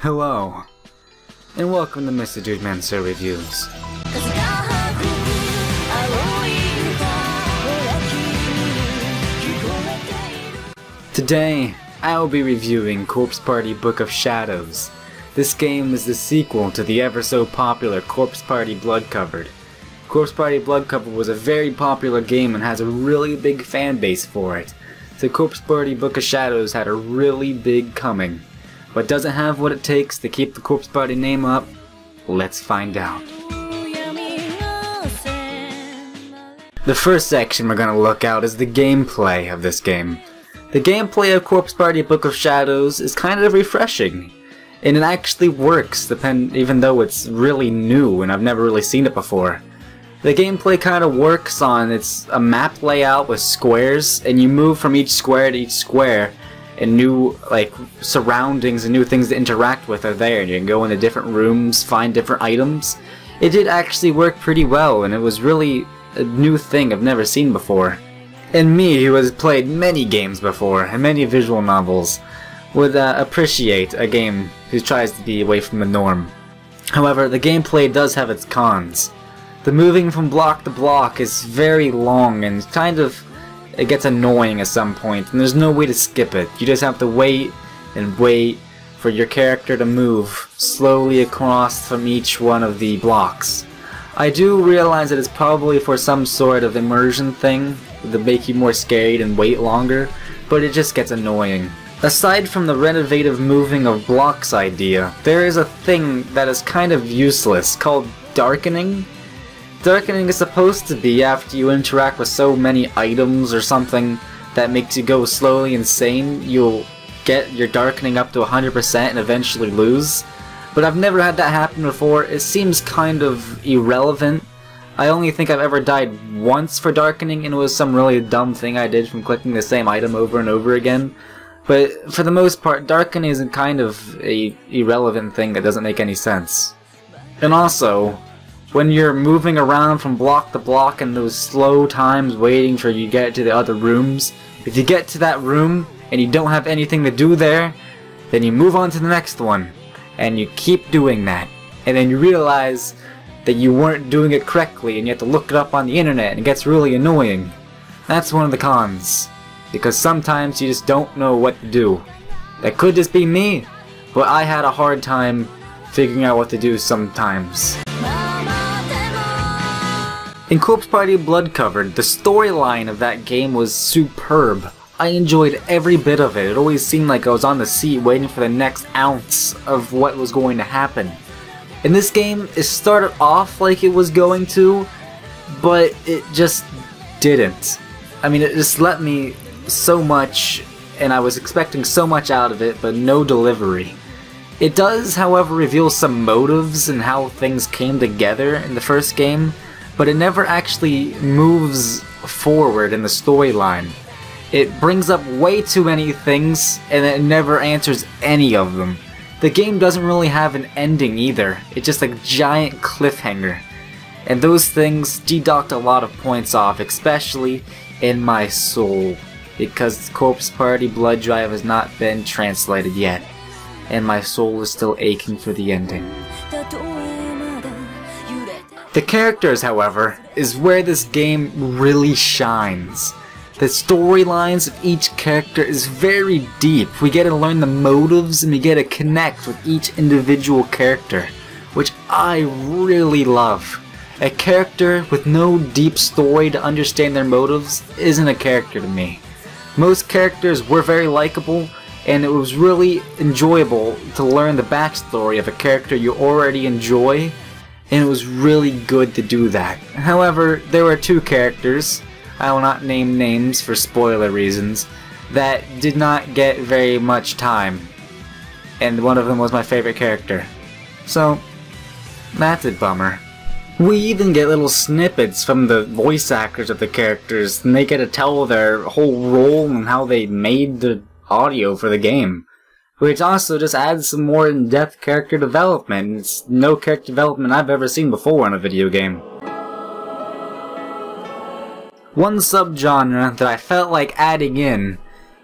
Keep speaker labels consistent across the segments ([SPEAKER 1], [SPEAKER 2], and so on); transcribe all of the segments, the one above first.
[SPEAKER 1] Hello, and welcome to MrDudeManSir Reviews. Today, I will be reviewing Corpse Party Book of Shadows. This game is the sequel to the ever-so-popular Corpse Party Blood Covered. Corpse Party Blood Covered was a very popular game and has a really big fan base for it. So Corpse Party Book of Shadows had a really big coming. But does it have what it takes to keep the Corpse Party name up? Let's find out. The first section we're going to look at is the gameplay of this game. The gameplay of Corpse Party Book of Shadows is kind of refreshing. And it actually works, even though it's really new and I've never really seen it before. The gameplay kind of works on, it's a map layout with squares, and you move from each square to each square, and new surroundings and new things to interact with are there, and you can go into different rooms, find different items. It did actually work pretty well, and it was really a new thing I've never seen before. And me, who has played many games before, and many visual novels, would appreciate a game who tries to be away from the norm. However, the gameplay does have its cons. The moving from block to block is very long and it gets annoying at some point, and there's no way to skip it. You just have to wait and wait for your character to move slowly across from each one of the blocks. I do realize that it's probably for some sort of immersion thing to make you more scared and wait longer, but it just gets annoying. Aside from the renovative moving of blocks idea, there is a thing that is kind of useless called darkening. Darkening is supposed to be after you interact with so many items or something that makes you go slowly insane, you'll get your darkening up to 100% and eventually lose. But I've never had that happen before. It seems kind of irrelevant. I only think I've ever died once for darkening, and it was some really dumb thing I did from clicking the same item over and over again. But for the most part, darkening is kind of an irrelevant thing that doesn't make any sense. And also, when you're moving around from block to block in those slow times waiting for you to get to the other rooms, if you get to that room and you don't have anything to do there, then you move on to the next one. And you keep doing that. And then you realize that you weren't doing it correctly and you have to look it up on the internet, and it gets really annoying. That's one of the cons. Because sometimes you just don't know what to do. That could just be me, but I had a hard time figuring out what to do sometimes. In Corpse Party Blood Covered, the storyline of that game was superb. I enjoyed every bit of it. It always seemed like I was on the seat waiting for the next ounce of what was going to happen. In this game, it started off like it was going to, but it just didn't. I mean, it just let me so much, and I was expecting so much out of it, but no delivery. It does, however, reveal some motives and how things came together in the first game, but it never actually moves forward in the storyline. It brings up way too many things, and it never answers any of them. The game doesn't really have an ending either. It's just a giant cliffhanger. And those things deduct a lot of points off, especially in my soul, because Corpse Party Blood Drive has not been translated yet, and my soul is still aching for the ending. The characters, however, is where this game really shines. The storylines of each character is very deep. We get to learn the motives and we get to connect with each individual character, which I really love. A character with no deep story to understand their motives isn't a character to me. Most characters were very likable, and it was really enjoyable to learn the backstory of a character you already enjoy, and it was really good to do that. However, there were two characters, I will not name names for spoiler reasons, that did not get very much time, and one of them was my favorite character. So, that's a bummer. We even get little snippets from the voice actors of the characters, and they get to tell their whole role and how they made the audio for the game. Which also just adds some more in-depth character development. It's no character development I've ever seen before in a video game. One subgenre that I felt like adding in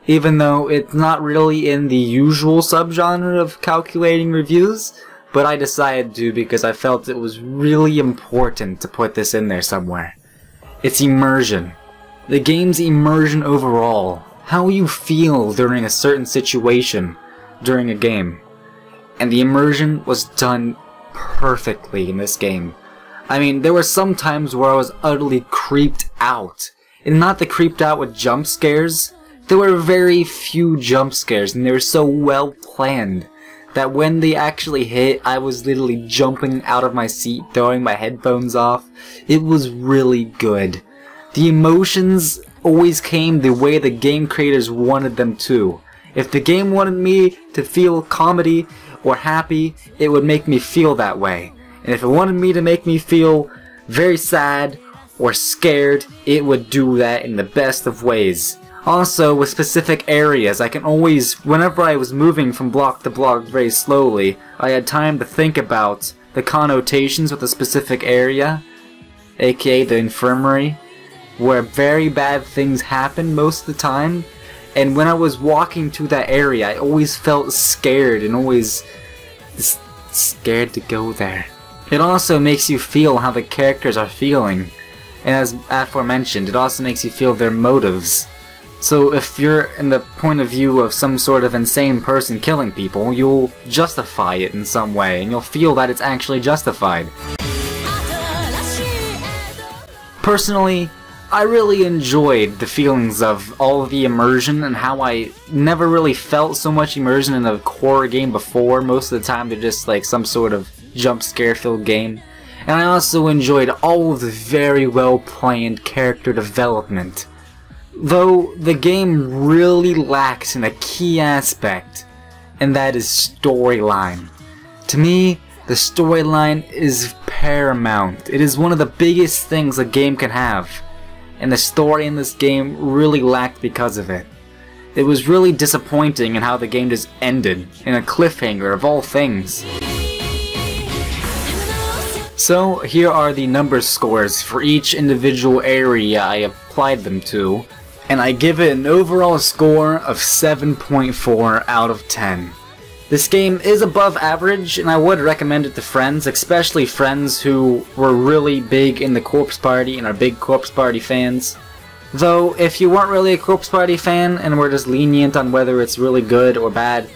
[SPEAKER 1] even though it's not really in the usual subgenre of calculating reviews, but I decided to because I felt it was really important to put this in there somewhere. It's immersion. The game's immersion overall. How you feel during a certain situation during a game. And the immersion was done perfectly in this game. I mean, there were some times where I was utterly creeped out. And not the creeped out with jump scares. There were very few jump scares, and they were so well planned that when they actually hit, I was literally jumping out of my seat, throwing my headphones off. It was really good. The emotions always came the way the game creators wanted them to. If the game wanted me to feel comedy or happy, it would make me feel that way. And if it wanted me to make me feel very sad or scared, it would do that in the best of ways. Also, with specific areas, I can always, whenever I was moving from block to block very slowly, I had time to think about the connotations with a specific area, aka the infirmary, where very bad things happen most of the time. And when I was walking to that area, I always felt scared and always scared to go there. It also makes you feel how the characters are feeling. And as aforementioned, it also makes you feel their motives. So if you're in the point of view of some sort of insane person killing people, you'll justify it in some way, and you'll feel that it's actually justified. Personally, I really enjoyed the feelings of all of the immersion and how I never really felt so much immersion in a horror game before. Most of the time they're just like some sort of jump scare filled game. And I also enjoyed all of the very well planned character development. Though the game really lacks in a key aspect, and that is storyline. To me, the storyline is paramount. It is one of the biggest things a game can have. And the story in this game really lacked because of it. It was really disappointing in how the game just ended, in a cliffhanger of all things. So here are the number scores for each individual area I applied them to, and I give it an overall score of 7.4 out of 10. This game is above average, and I would recommend it to friends, especially friends who were really big in the Corpse Party and are big Corpse Party fans. Though, if you weren't really a Corpse Party fan and were just lenient on whether it's really good or bad,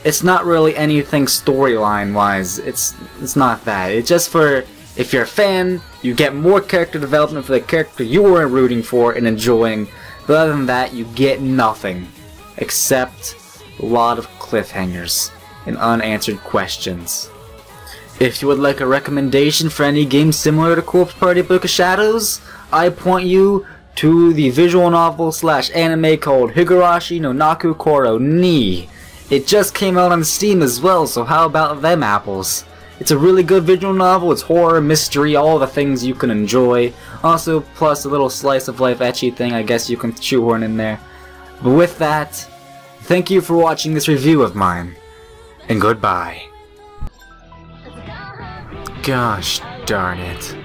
[SPEAKER 1] it's not really anything storyline-wise. It's not that. It's just for, if you're a fan, you get more character development for the character you were rooting for and enjoying, but other than that, you get nothing. Except a lot of cliffhangers and unanswered questions. If you would like a recommendation for any game similar to Corpse Party Book of Shadows, I point you to the visual novel / anime called Higurashi no Naku Koro ni. It just came out on Steam as well, so how about them apples? It's a really good visual novel. It's horror, mystery, all the things you can enjoy. Also, plus a little slice of life ecchi thing I guess you can shoehorn in there. But with that, thank you for watching this review of mine, and goodbye. Gosh darn it.